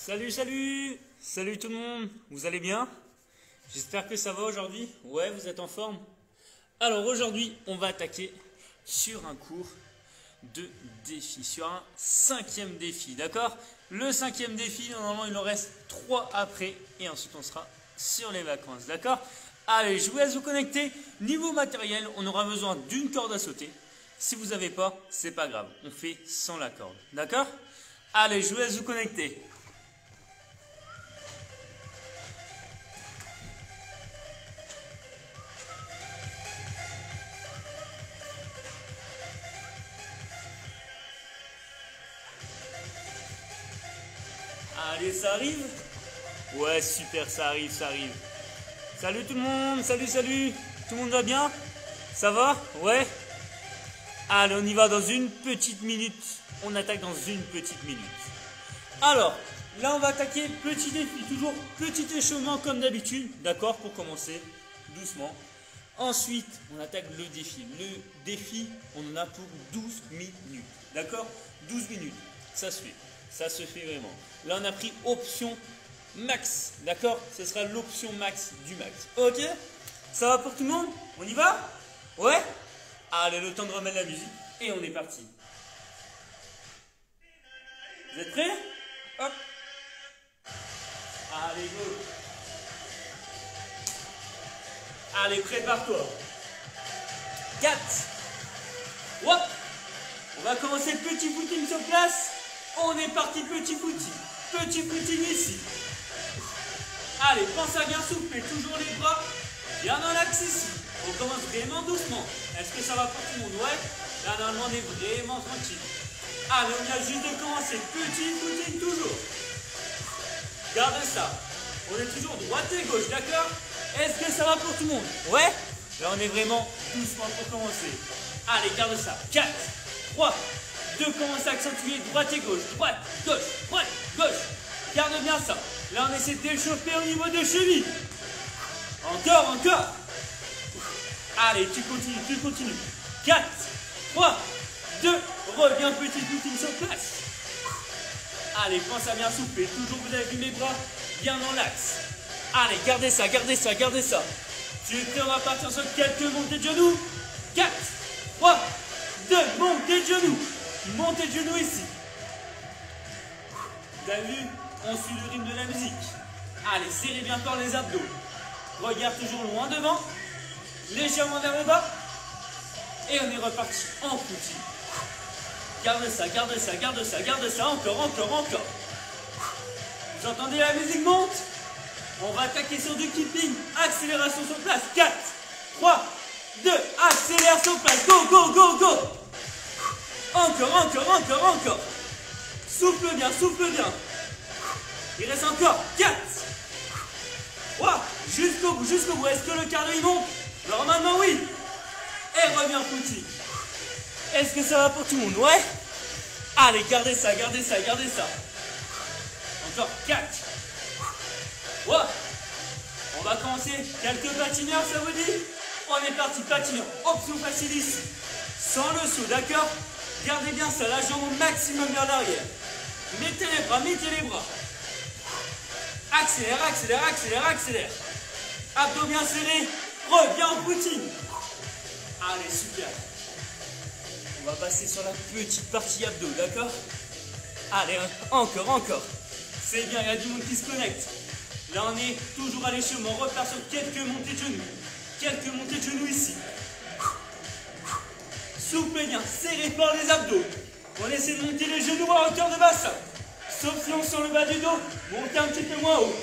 Salut, salut! Salut tout le monde, vous allez bien? J'espère que ça va aujourd'hui. Ouais, vous êtes en forme? Alors aujourd'hui, on va attaquer sur un cours de défi, sur un 5e défi, d'accord? Le 5e défi, normalement il en reste 3 après et ensuite on sera sur les vacances, d'accord? Allez, je vous laisse vous connecter. Niveau matériel, on aura besoin d'une corde à sauter. Si vous n'avez pas, c'est pas grave, on fait sans la corde, d'accord? Allez, je vous laisse vous connecter. Allez, ça arrive? Ouais, super, ça arrive, ça arrive. Salut tout le monde, salut, salut. Tout le monde va bien? Ça va? Ouais? Allez, on y va dans une petite minute. On attaque dans une petite minute. Alors, là on va attaquer petit défi, toujours petit échauffement comme d'habitude, d'accord, pour commencer, doucement. Ensuite, on attaque le défi. Le défi, on en a pour 12 minutes, d'accord? 12 minutes, ça se fait. Ça se fait vraiment. Là, on a pris option max, d'accord? Ce sera l'option max du max. Ok? Ça va pour tout le monde? On y va? Ouais? Allez, le temps de remettre la musique et on est parti. Vous êtes prêts? Hop. Allez, go. Allez, prépare-toi. 4. Hop. On va commencer petit footing sur place. On est parti, petit footing. Petit footing ici. Allez, pense à bien souffler. Toujours les bras bien dans l'axe ici. On commence vraiment doucement. Est-ce que ça va pour tout le monde? Ouais. Là, normalement, on est vraiment tranquille. Allez, on vient juste de commencer. Petit footing toujours. Gardez ça. On est toujours droite et gauche, d'accord? Est-ce que ça va pour tout le monde? Ouais. Là, on est vraiment doucement pour commencer. Allez, garde ça. 4, 3, 2, commence à accentuer droite et gauche. Droite, gauche, droite, gauche. Garde bien ça. Là, on essaie d'échauffer au niveau des chevilles. Encore, encore. Allez, tu continues, tu continues. 4, 3, 2, reviens petit footing sur place. Allez, pense à bien souffler. Toujours vous avez vu mes bras bien dans l'axe. Allez, gardez ça, gardez ça, gardez ça. Tu es prêt, on va partir sur quelques montées de genoux. 4, 3, 2, montée de genoux. Montée de genoux ici. Vous avez vu, on suit le rythme de la musique. Allez, serrez bien fort les abdos. Regarde toujours loin devant. Légèrement vers le bas. Et on est reparti en footing. Garde ça, garde ça, garde ça, garde ça. Encore, encore, encore. Vous entendez la musique monte? On va attaquer sur du keeping. Accélération sur place. 4, 3, 2, accélère sur place. Go, go, go, go. Encore, encore, encore, encore. Souffle bien, souffle bien. Il reste encore 4. 3, jusqu'au bout, jusqu'au bout. Est-ce que le cardio il monte? Normalement oui. Et reviens footing. Est-ce que ça va pour tout le monde? Ouais. Allez, gardez ça, gardez ça, gardez ça. Encore 4. 3. On va commencer quelques patineurs, ça vous dit? On est parti, patineur. Option facile ici. Sans le saut, d'accord? Gardez bien ça, la jambe au maximum vers l'arrière. Mettez les bras, mettez les bras. Accélère, accélère, accélère, accélère. Abdos bien serrés. Reviens en footing. Allez, super. On va passer sur la petite partie abdos, d'accord? Allez, encore, encore. C'est bien, il y a du monde qui se connecte. Là, on est toujours à l'échauffement. On repart sur quelques montées de genoux. Quelques montées de genoux ici. Soufflez bien, serrez fort les abdos. On essaie de monter les genoux à hauteur de bassin. Sauf si on sent le bas du dos, montez un petit peu moins haut.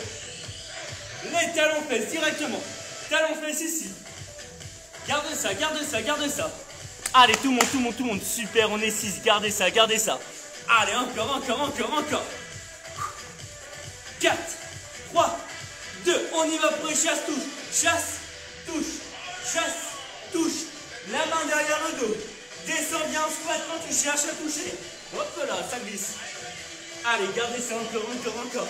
Les talons fesses directement. Talons fesses ici. Gardez ça, gardez ça, gardez ça. Allez, tout le monde, tout le monde, tout le monde. Super, on est 6. Gardez ça, gardez ça. Allez, encore, encore, encore, encore. 4, 3, 2. On y va pour les chasse-touche. Chasse, touche, chasse, touche. La main derrière le dos. Descends bien en squat quand tu cherches à toucher. Hop là, ça glisse. Allez, gardez ça encore, encore, encore.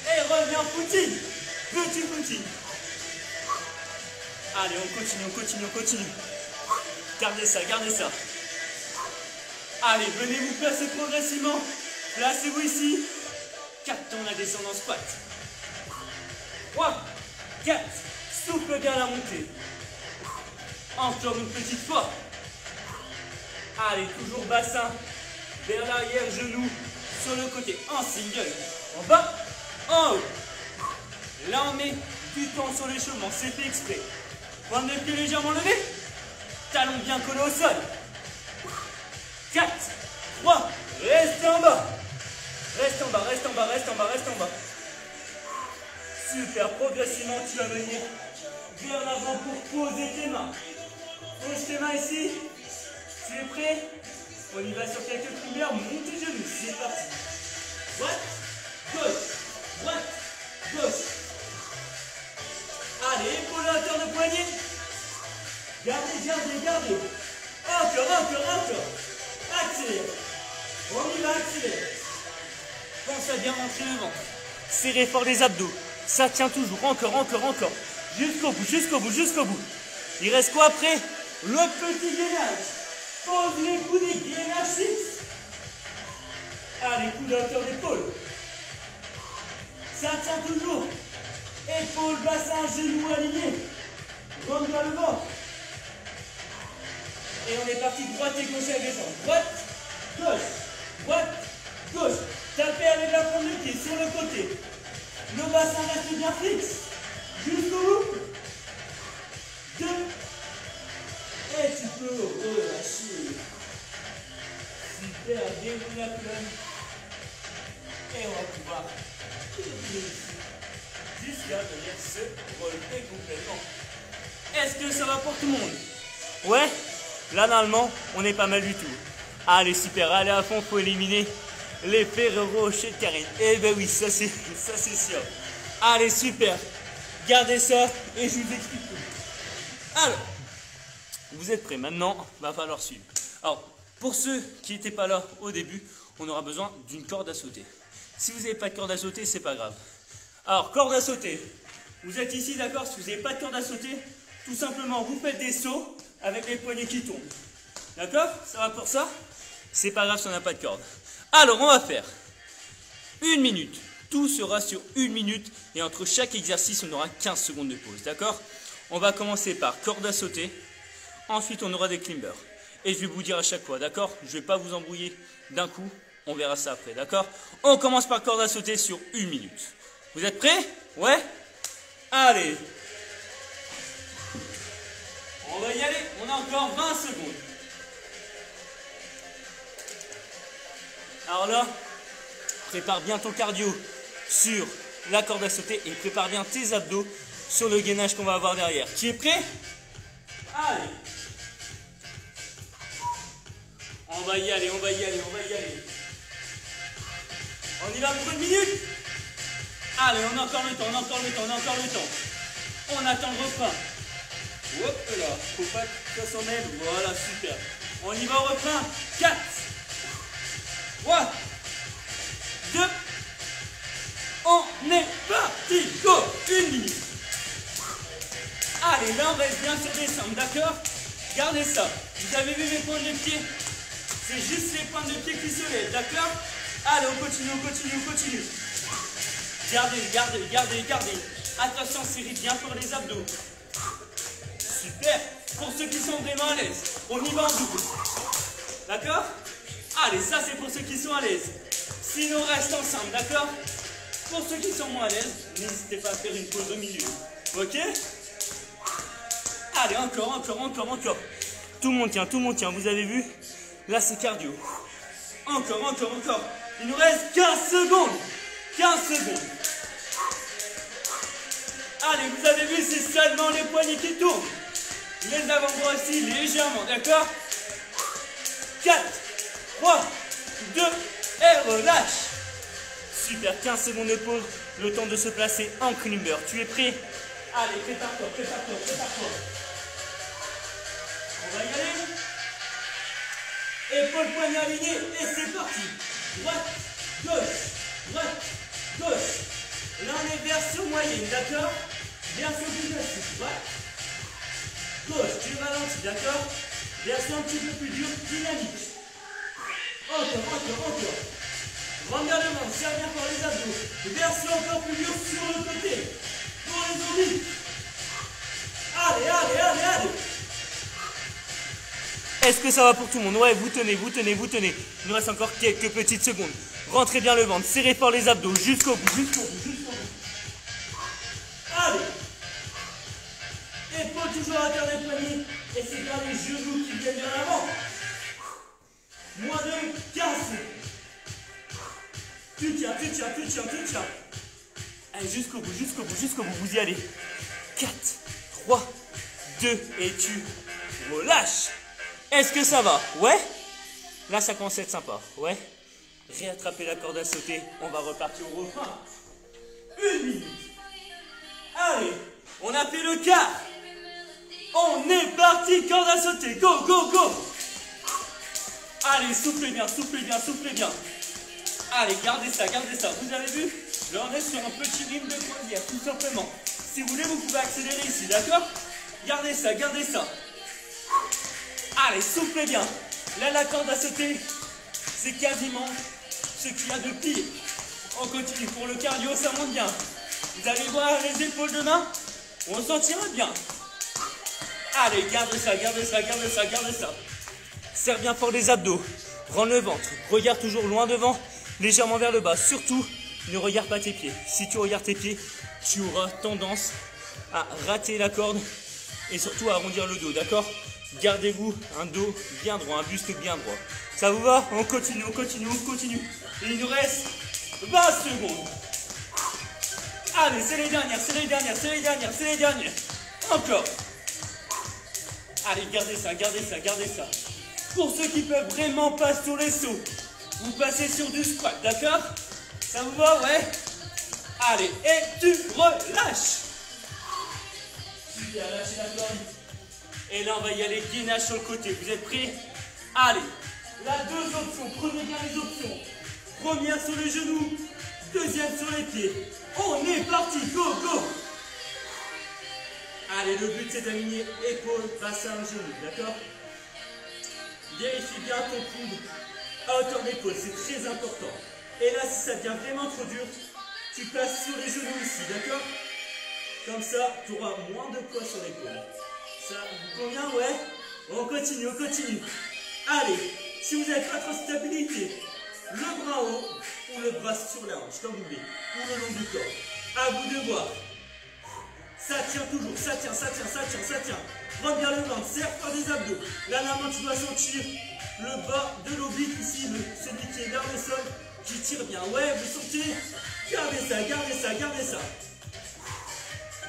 Et reviens footing. Petit footing. Allez, on continue, on continue, on continue. Gardez ça, gardez ça. Allez, venez vous placer progressivement Placez-vous ici. 4, on la descend en squat. 3, 4, souffle bien la montée. Encore une petite fois. Allez, toujours bassin vers l'arrière, genou sur le côté. En single, en bas, en haut. Là, on met du temps sur l'échauffement, c'est fait exprès. Pointe de pied légèrement levé. Talons bien collés au sol. 4, 3, restez en bas. Reste en bas, reste en bas, reste en bas, reste en bas. Super, progressivement, tu vas venir vers l'avant pour poser tes mains. Pose tes mains ici. Tu es prêt? On y va sur quelques prières, monte tes genoux, c'est parti. Droite, gauche, droite, gauche. Allez, épaule à hauteur de poignet. Gardez, gardez, gardez. Encore, encore, encore. Accélère. On y va, accélère. Pense à bien rentrer le ventre. Serrez fort les abdos. Ça tient toujours. Encore, encore, encore. Jusqu'au bout, jusqu'au bout, jusqu'au bout. Il reste quoi après? Le petit gainage. Pose les coudes et gainage 6. Allez, coude à hauteur d'épaule. Ça tient toujours. Épaule, bassin, genoux alignés. Rentre vers le ventre. Et on est parti droite et gauche avec les jambes. Droite, gauche, droite, gauche. Tapez avec la pointe de pied sur le côté. Le bassin reste bien fixe. Jusqu'au bout. 2. Et tu peux relâcher. Super, déroule la colonne. Et on va pouvoir tourner ici jusqu'à venir se relever complètement. Est-ce que ça va pour tout le monde? Ouais? Là, normalement, on est pas mal du tout. Allez, super, allez à fond, faut éliminer les Ferrero chez Karine. Eh ben oui, ça c'est sûr. Allez, super. Gardez ça et je vous explique tout. Alors, vous êtes prêts? Maintenant, va falloir suivre. Alors, pour ceux qui n'étaient pas là au début, on aura besoin d'une corde à sauter. Si vous n'avez pas de corde à sauter, c'est pas grave. Alors, corde à sauter. Vous êtes ici, d'accord? Si vous n'avez pas de corde à sauter, tout simplement, vous faites des sauts avec les poignets qui tombent. D'accord? Ça va pour ça? C'est pas grave si on n'a pas de corde. Alors, on va faire 1 minute. Tout sera sur 1 minute et entre chaque exercice, on aura 15 secondes de pause. D'accord? On va commencer par corde à sauter. Ensuite, on aura des climbers. Et je vais vous dire à chaque fois, d'accord? Je ne vais pas vous embrouiller d'un coup. On verra ça après, d'accord? On commence par corde à sauter sur 1 minute. Vous êtes prêts? Ouais? Allez! On va y aller. On a encore 20 secondes. Alors là, prépare bien ton cardio sur la corde à sauter et prépare bien tes abdos sur le gainage qu'on va avoir derrière. Tu es prêt? Allez! On va y aller, on va y aller, on va y aller. On y va pour 1 minute. Allez, on a encore le temps, on a encore le temps, on a encore le temps. On attend le refrain. Hop là, faut pas que ça s'en mêle. Voilà, super. On y va au refrain. 4, 3, 2, on est parti. Go, 1 minute. Allez, là on reste bien sur des sangles, d'accord? Gardez ça. Vous avez vu mes pointes de pied? C'est juste les pointes de pied qui se lèvent, d'accord? Allez, on continue, on continue, on continue. Gardez, gardez, gardez, gardez. Attention, serrez bien pour les abdos. Super. Pour ceux qui sont vraiment à l'aise, on y va en double. D'accord? Allez, ça c'est pour ceux qui sont à l'aise. Sinon, reste ensemble, d'accord? Pour ceux qui sont moins à l'aise, n'hésitez pas à faire une pause au milieu. Ok? Allez, encore, encore, encore, encore. Tout le monde tient, tout le monde tient. Vous avez vu? Là, c'est cardio. Encore, encore, encore. Il nous reste 15 secondes. 15 secondes. Allez, vous avez vu, c'est seulement les poignets qui tournent. Les avant-bras aussi, légèrement, d'accord? 4, 3, 2, et relâche. Super, 15 secondes de pause. Le temps de se placer en climber. Tu es prêt? Allez, prépare-toi, prépare-toi, prépare-toi. On va y aller. Épaule, poignet aligné, et c'est parti. Droite, gauche, droite, gauche. Là, on est version moyenne, d'accord? Version plus classique, droite, gauche, tu ralentis, d'accord? Version un petit peu plus dure, dynamique. Encore, encore, encore. Rentre bien le ventre, serre bien pour les abdos. Version encore plus dur sur le côté. Pour les obliques. Allez, allez, allez, allez. Est-ce que ça va pour tout le monde? Ouais, vous tenez, vous tenez, vous tenez. Il nous reste encore quelques petites secondes. Rentrez bien le ventre, serrez fort les abdos jusqu'au bout, jusqu'au bout, jusqu'au bout. Allez. Épaules toujours à terre des poignets. Et c'est bien les genoux qui viennent vers l'avant. Moins de 15. Tu tiens, tu tiens, tu tiens, tu tiens. Allez, jusqu'au bout, jusqu'au bout, jusqu'au bout. Vous y allez. 4, 3, 2 et tu relâches. Est-ce que ça va? Ouais? Là, ça commence à être sympa. Ouais? Réattraper la corde à sauter. On va repartir au refrain. 1 minute. Allez, on a fait le quart. On est parti, corde à sauter. Go, go, go. Allez, soufflez bien, soufflez bien, soufflez bien. Allez, gardez ça, gardez ça. Vous avez vu? Là, on est sur un petit rythme de croisière, tout simplement. Si vous voulez, vous pouvez accélérer ici, d'accord? Gardez ça, gardez ça. Allez, soufflez bien. Là, la corde à sauter, c'est quasiment ce qu'il y a de pire. On continue. Pour le cardio, ça monte bien. Vous allez voir les épaules de main, on sentira bien. Allez, gardez ça, gardez ça, gardez ça, gardez ça. Serre bien fort les abdos. Rends le ventre. Regarde toujours loin devant, légèrement vers le bas. Surtout, ne regarde pas tes pieds. Si tu regardes tes pieds, tu auras tendance à rater la corde et surtout à arrondir le dos, d'accord? Gardez-vous un dos bien droit, un buste bien droit. Ça vous va? On continue, on continue, on continue. Et il nous reste 20 secondes. Allez, c'est les dernières, c'est les dernières, c'est les dernières, c'est les dernières. Encore. Allez, gardez ça, gardez ça, gardez ça. Pour ceux qui peuvent vraiment pas sur les sauts, vous passez sur du squat, d'accord? Ça vous va? Ouais? Allez, et tu relâches. Super, lâchez la corde. Et là, on va y aller gainage sur le côté. Vous êtes prêts? Allez, là, 2 options. Prenez bien les options. Première sur les genoux, deuxième sur les pieds. On est parti, go, go. Allez, le but c'est d'aligner épaules, bassin, genoux, d'accord? Vérifie bien ton coude à hauteur d'épaule, c'est très important. Et là, si ça devient vraiment trop dur, tu passes sur les genoux ici, d'accord? Comme ça, tu auras moins de poids sur l'épaule. Ça vous convient? Ouais? On continue, on continue. Allez, si vous n'avez pas trop de stabilité, le bras haut ou le bras sur la hanche, comme vous voulez, ou le long du corps. À vous de voir. Ça tient toujours, ça tient, ça tient, ça tient, ça tient. Prends bien le ventre, serre par des abdos. Là, maintenant, tu dois sentir le bas de l'oblique ici, celui qui est vers le sol, qui tire bien. Ouais, vous sentez? Gardez ça, gardez ça, gardez ça.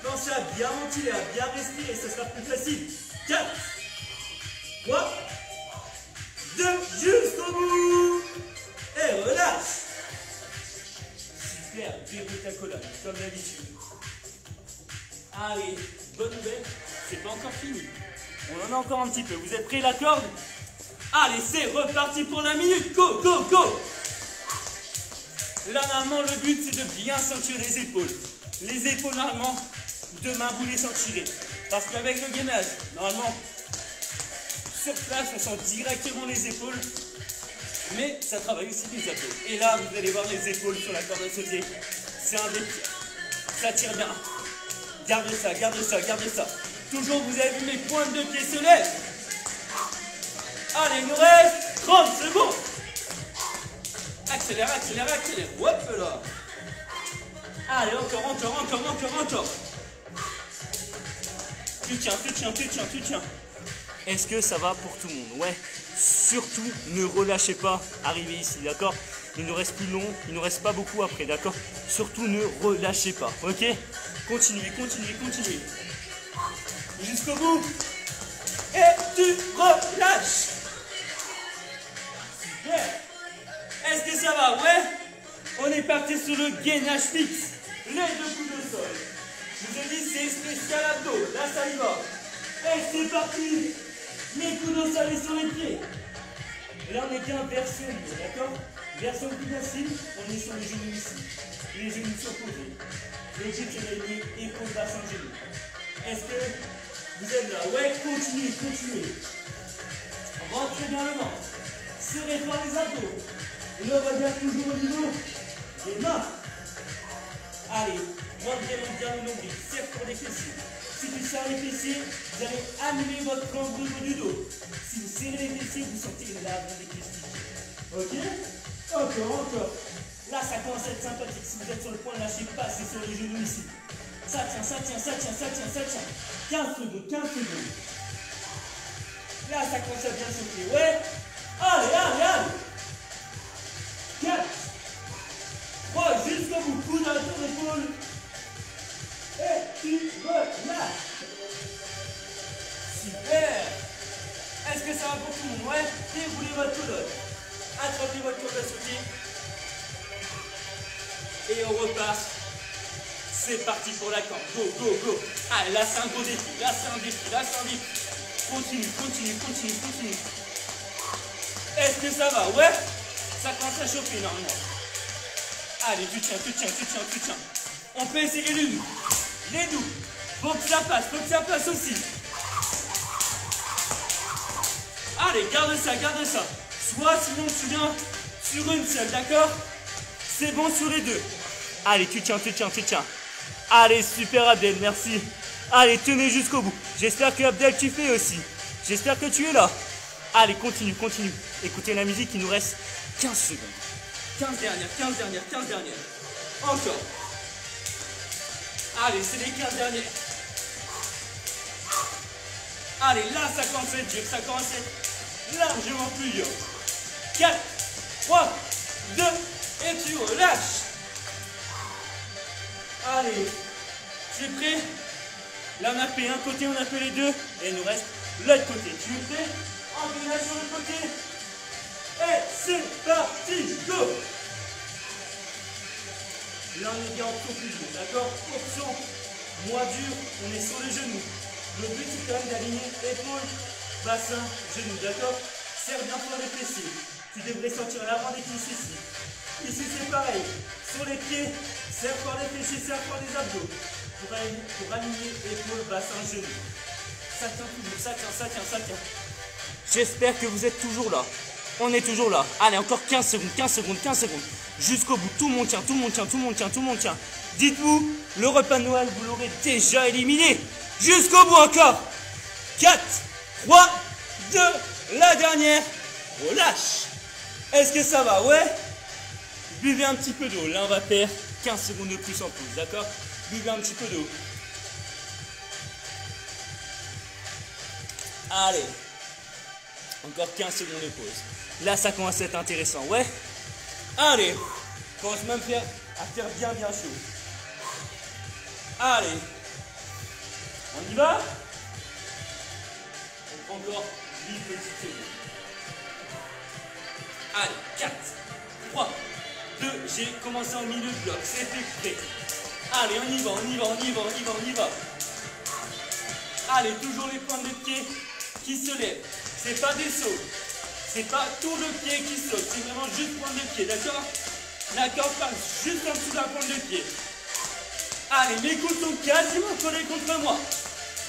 Pensez à bien ventiler, à bien respirer, ça sera plus facile. 4, 3, 2, jusqu'au bout. Et relâche. Super, déroule ta colonne, comme d'habitude. Allez, bonne nouvelle, c'est pas encore fini. On en a encore un petit peu. Vous êtes prêts, la corde? Allez, c'est reparti pour la minute. Go, go, go. Là, normalement, le but, c'est de bien sentir les épaules. Les épaules, normalement, demain, vous les sentirez. Parce qu'avec le gainage, normalement, sur place, on sent directement les épaules. Mais ça travaille aussi les abdos. Et là, vous allez voir les épaules sur la corde à sauter. C'est un des pires. Ça tire bien. Gardez ça, gardez ça, gardez ça. Toujours, vous avez vu mes pointes de pied se lèvent. Allez, il nous reste 30 secondes. Accélère, accélère, accélère. Hop là. Allez, encore, encore, encore, encore, encore. Tu tiens, tu tiens, tu tiens, tu tiens. Est-ce que ça va pour tout le monde? Ouais. Surtout, ne relâchez pas. Arrivez ici, d'accord? Il nous reste plus long, il nous reste pas beaucoup après, d'accord? Surtout, ne relâchez pas, ok? Continuez, continuez, continuez. Jusqu'au bout. Et tu relâches. Super. Est-ce que ça va? Ouais. On est parti sur le gainage fixe. Les 2 coups de sol. Je vous ai dit, c'est spécial abdos. Là, ça y va. Et c'est parti. Les coups de sol et sur les pieds. Là, on est bien version libre, d'accord? Version plus facile, on est sur les genoux ici. Les genoux sur côté. Le but, c'est d'aligner épaules, bassin, genoux. Est-ce que vous êtes là? Ouais, continuez, continuez. Rentrez bien le ventre. Serrez fort les abdos. Le regard toujours au niveau des mains. Allez, monte vraiment bien le nombril. Serre pour les fessiers. Si tu serres les fessiers, vous allez annuler votre cambre au niveau du dos. Si vous serrez les fessiers, vous sentez l'avant des cuisses. Ok? Encore. Là, ça commence à être sympathique. Si vous êtes sur le point de lâcher, passez sur les genoux ici. Ça tient. 15 secondes. Là, ça commence à bien chauffer. Ouais. Allez. 4, 3, jusqu'au bout. Coude à ton épaule. Et tu relâches. Super. Est-ce que ça va pour tout le monde? Ouais. Déroulez votre colonne. Attrapez votre corde à sauter. Et on repart. C'est parti pour la corde. Go. Allez, là c'est un gros défi. Là c'est un défi. Continue. Est-ce que ça va? Ouais. Ça commence à chauffer normalement. Allez, tu tiens. On peut essayer les doux. Faut que ça passe aussi. Allez, garde ça. Soit sinon tu viens sur une seule, d'accord? C'est bon sur les deux. Allez, tu tiens. Allez, super Abdel, merci. Allez, tenez jusqu'au bout. J'espère que Abdel tu fais aussi. J'espère que tu es là. Allez, continue. Écoutez la musique, il nous reste 15 secondes. 15 dernières. Encore. Allez, c'est les 15 dernières. Allez, là, ça commence à être dur. Ça commence à être largement plus dur. 4, 3, 2, et tu relâches. Allez, tu es prêt? Là, on a fait un côté, on a fait les deux. Et il nous reste l'autre côté. Tu es prêt? Engrenage sur le côté. Et c'est parti, go! Là, on est bien en option plus dur, d'accord? Option moins dur, on est sur les genoux. Le but, c'est quand même d'aligner épaules, bassin, genoux, d'accord? Serre bien fort les fessiers. Tu devrais sentir l'avant des cuisses ici. Ici, c'est pareil. Sur les pieds, serre fort les fessiers, serre fort les abdos. Pour aligner épaules, bassin, genoux. Ça tient toujours, ça tient. J'espère que vous êtes toujours là. On est toujours là. Allez, encore 15 secondes. Jusqu'au bout. Tout le monde tient. Dites-vous, le repas de Noël, vous l'aurez déjà éliminé. Jusqu'au bout encore. 4, 3, 2, la dernière. Relâche. Est-ce que ça va? Ouais. Buvez un petit peu d'eau. Là, on va faire 15 secondes de plus en plus. D'accord? Buvez un petit peu d'eau. Allez. Encore 15 secondes de pause. Là, ça commence à être intéressant. Ouais. Allez. Commence même à faire bien chaud. Allez. On y va? On prend encore 10 petites secondes. Allez, 4, 3, 2, j'ai commencé en milieu de bloc, c'est fait. Allez, on y va. Allez, toujours les pointes de pied qui se lèvent. C'est pas des sauts. C'est pas tout le pied qui saute, c'est vraiment juste pointe de pied, d'accord? La corde passe juste en dessous de la pointe de pied. Allez, mes coudes sont quasiment collés contre moi.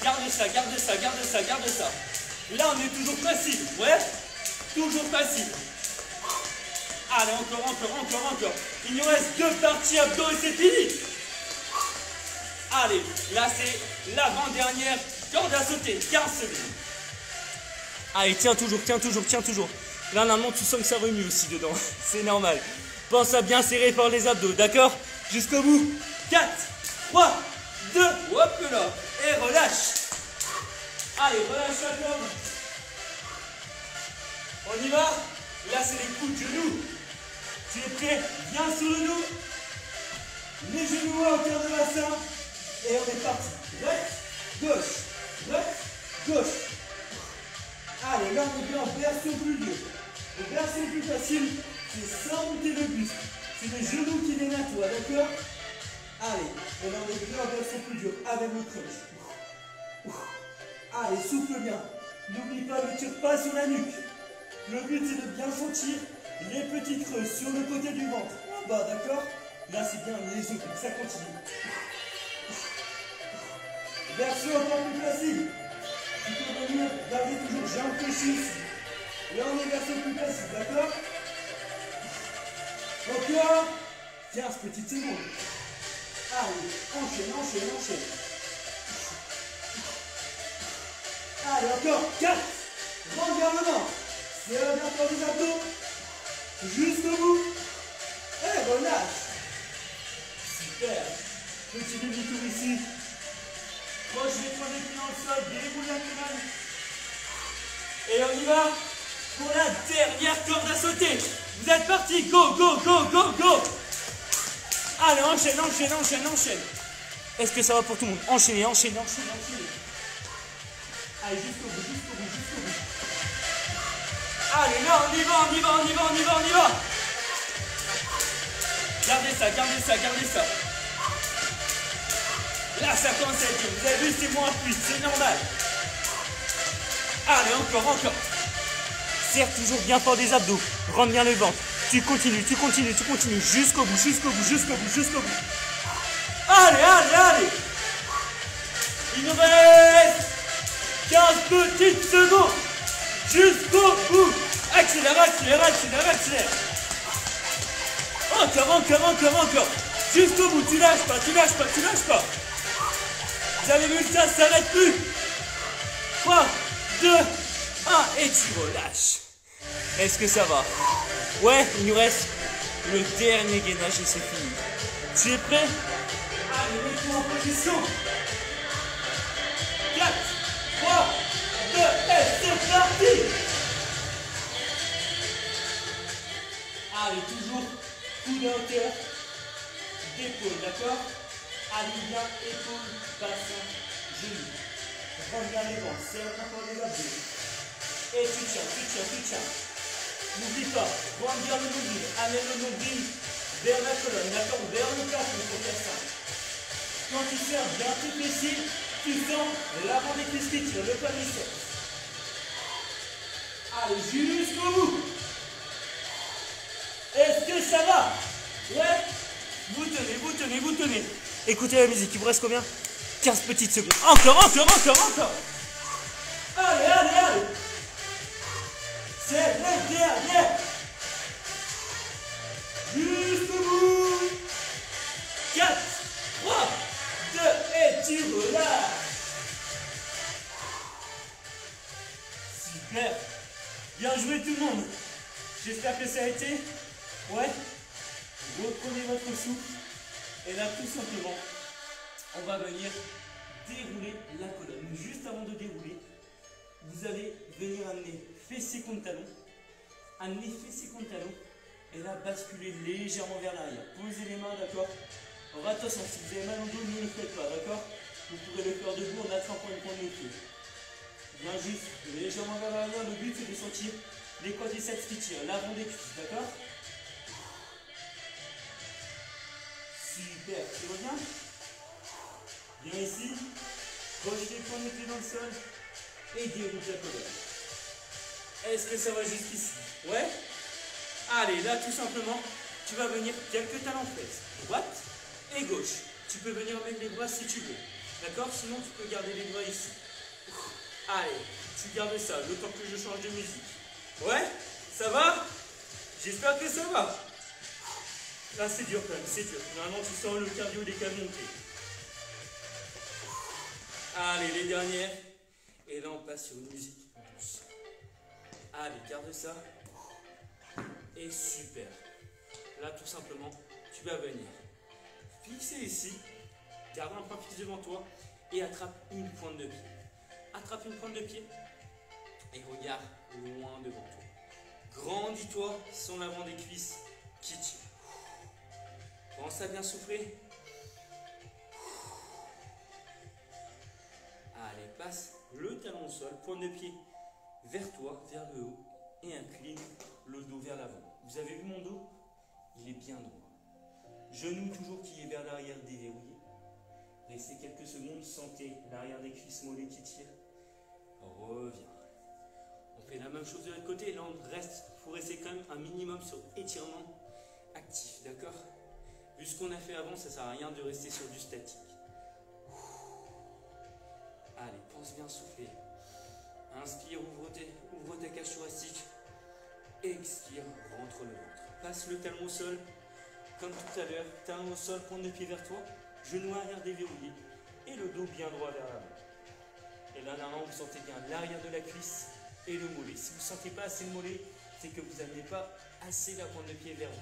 Garde ça. Là, on est toujours facile, ouais? Toujours facile. Allez, encore. Il nous reste 2 parties abdos et c'est fini. Allez, là, c'est l'avant-dernière corde à sauter, 15 secondes. Allez, tiens toujours. Là, normalement, tu sens que ça remue aussi dedans. C'est normal. Pense à bien serrer par les abdos, d'accord? Jusqu'au bout. 4, 3, 2, hop là. Et relâche. Allez, relâche la corde. On y va? Là, c'est les coups de genoux. Tu es prêt? Viens sur le dos. Les genoux au cœur de bassin. Et on est parti. Droite, gauche. Allez, là, on est bien en version plus dure. La version plus facile, c'est sans monter le buste. C'est les genoux qui viennent à toi, d'accord? Allez, et là, on est bien en version plus dure avec le crunch. Allez, souffle bien. N'oublie pas, ne tire pas sur la nuque. Le but, c'est de bien sentir les petits creux sur le côté du ventre. En bas, d'accord? Là, c'est bien les épaules, ça continue. Version encore plus facile. Tu peux venir garder toujours, j'ai un péché ici. Là, on est version plus facile, d'accord? Encore 15 petites secondes. Allez, enchaîne, enchaîne, enchaîne. Allez, encore 4. Rentre vers le ventre. Serre bien fort les abdos. Jusqu'au bout. Et relâche. Super. Petit demi-tour ici. Proche les points des pieds dans le sol. Déroule la colonne. Et on y va pour la dernière corde à sauter. Vous êtes partis. Go, go, go, go, go. Allez, enchaîne, enchaîne, enchaîne, enchaîne. Est-ce que ça va pour tout le monde? Enchaînez, enchaînez, enchaînez, enchaînez. Allez, jusqu'au bout, jusqu'au bout, jusqu'au bout. Allez, là, on y va, on y va, on y va, on y va, on y va. Gardez ça, gardez ça, gardez ça. Là, ça commence à être dur. Vous avez vu, c'est moins plus, c'est normal. Allez, encore, encore. Serre toujours bien fort des abdos. Rentre bien le ventre. Tu continues, tu continues, tu continues. Jusqu'au bout, jusqu'au bout, jusqu'au bout, jusqu'au bout. Allez, allez, allez. Il nous reste 15 petites secondes. Jusqu'au bout. Accélère, accélère, accélère, accélère. Encore, encore, encore, encore. Jusqu'au bout, tu lâches pas, tu lâches pas, tu lâches pas. Vous avez vu que ça ne s'arrête plus. 3, 2, 1 et tu relâches. Est-ce que ça va? Ouais, il nous reste le dernier gainage et c'est fini. Tu es prêt? Allez, mets-toi en position. 4, 3, 2, et c'est parti. Allez, toujours coude à hauteur d'épaule, d'accord? Allez bien, épaule, bassin, genou. Prends bien les vents, serre encore les abdos. Et tu tiens, tu tiens, tu tiens. N'oublie pas, prends bien le nombril, amène le nombril vers la colonne, d'accord? Vers le plafond pour faire ça. Quand tu serres bien tes fessiers, tu sens l'avant des cuisses qui tire, le quadriceps. Allez, jusqu'au bout. Est-ce que ça va? Ouais? Vous tenez, vous tenez, vous tenez. Écoutez la musique, il vous reste combien? 15 petites secondes. Encore, encore, encore, encore. Allez, allez, allez. C'est le dernier. Jusqu'au bout. 4, 3, 2, et tu relâches. Super. Bien joué tout le monde. J'espère que ça a été. Ouais. Reprenez votre souffle. Et là, tout simplement, on va venir dérouler la colonne. Juste avant de dérouler, vous allez venir amener fessier contre talon. Amener fessier contre talon. Et là, basculer légèrement vers l'arrière. Posez les mains, d'accord? Alors attention, si vous avez mal au dos, ne le faites pas, d'accord? Vous pourrez le faire debout en attrapant une pointe de pied. Bien juste, légèrement vers l'arrière. Le but, c'est de sentir les quadriceps qui tirent, l'avant des cuisses, d'accord? Super, tu reviens? Viens ici, proche les points de pied dans le sol et déroule ta colonne. Est-ce que ça va jusqu'ici? Ouais? Allez, là tout simplement, tu vas venir quelques talons fesses, droite et gauche. Tu peux venir mettre les bras si tu veux, d'accord? Sinon tu peux garder les bras ici. Allez, tu gardes ça, le temps que je change de musique. Ouais? Ça va? J'espère que ça va. Là c'est dur quand même, c'est dur. Normalement tu sens le cardio des câbles monter. Allez, les dernières. Et là on passe sur une musique douce. Allez, garde ça. Et super. Là tout simplement, tu vas venir fixer ici. Garde un point fixe devant toi. Et attrape une pointe de pied. Attrape une pointe de pied. Et regarde loin devant toi. Grandis-toi sans l'avant des cuisses qui tire. Pense à bien souffler. Allez, passe le talon au sol, pointe de pied vers toi, vers le haut, et incline le dos vers l'avant. Vous avez vu mon dos? Il est bien droit. Genou toujours qui est vers l'arrière déverrouillé. Restez quelques secondes, sentez l'arrière des cuisses mollets qui tirent. Reviens. On fait la même chose de l'autre côté. Là, on reste. Il faut rester quand même un minimum sur étirement actif, d'accord? Vu ce qu'on a fait avant, ça ne sert à rien de rester sur du statique. Allez, pense bien souffler. Inspire, ouvre ta cage thoracique. Expire, rentre le ventre. passe le talon au sol. Comme tout à l'heure, talon au sol, pointe de pied vers toi, genou arrière déverrouillé et le dos bien droit vers l'avant. Et là, normalement, vous sentez bien l'arrière de la cuisse et le mollet. Si vous ne sentez pas assez le mollet, c'est que vous n'amenez pas assez la pointe de pied vers vous.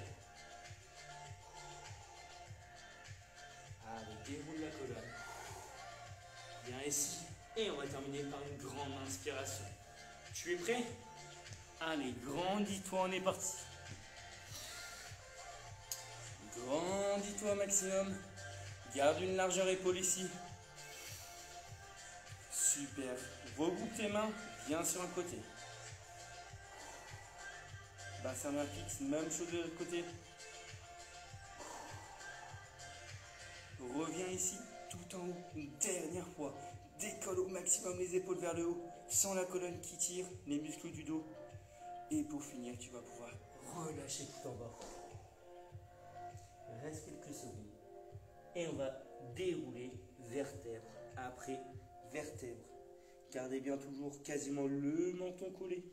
Allez, déroule la colonne. Viens ici. Et on va terminer par une grande inspiration. Tu es prêt? Allez, grandis-toi, on est parti. Grandis-toi maximum. Garde une largeur épaule ici. Super. Regroupe tes mains, viens sur un côté. Bassin main fixe, même chose de l'autre côté. Reviens ici, tout en haut, une dernière fois. Décolle au maximum les épaules vers le haut, sans la colonne qui tire, les muscles du dos. Et pour finir, tu vas pouvoir relâcher tout en bas. Reste quelques secondes. Et on va dérouler vertèbre après vertèbre. Gardez bien toujours quasiment le menton collé.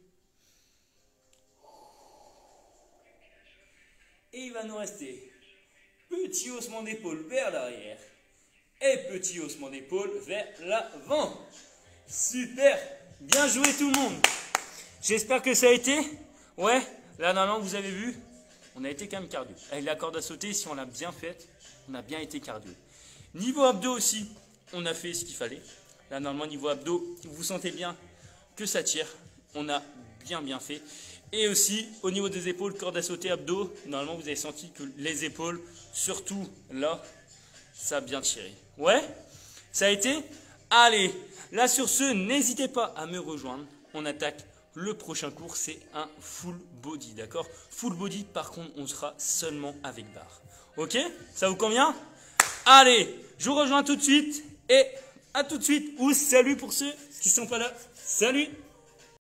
Et il va nous rester petit haussement d'épaule vers l'arrière et petit haussement d'épaule vers l'avant. Super, bien joué tout le monde. J'espère que ça a été. Ouais, là normalement vous avez vu, on a été quand même cardio. Avec la corde à sauter, si on l'a bien faite, on a bien été cardio. Niveau abdos aussi, on a fait ce qu'il fallait. Là normalement niveau abdos, vous sentez bien que ça tire. On a bien fait. Et aussi, au niveau des épaules, corde à sauter, abdos, normalement, vous avez senti que les épaules, surtout là, ça a bien tiré. Ouais? Ça a été? Allez, là sur ce, n'hésitez pas à me rejoindre. On attaque le prochain cours, c'est un full body, d'accord? Full body, par contre, on sera seulement avec barre. Ok? Ça vous convient? Allez, je vous rejoins tout de suite et à tout de suite. Ou salut pour ceux qui ne sont pas là. Salut!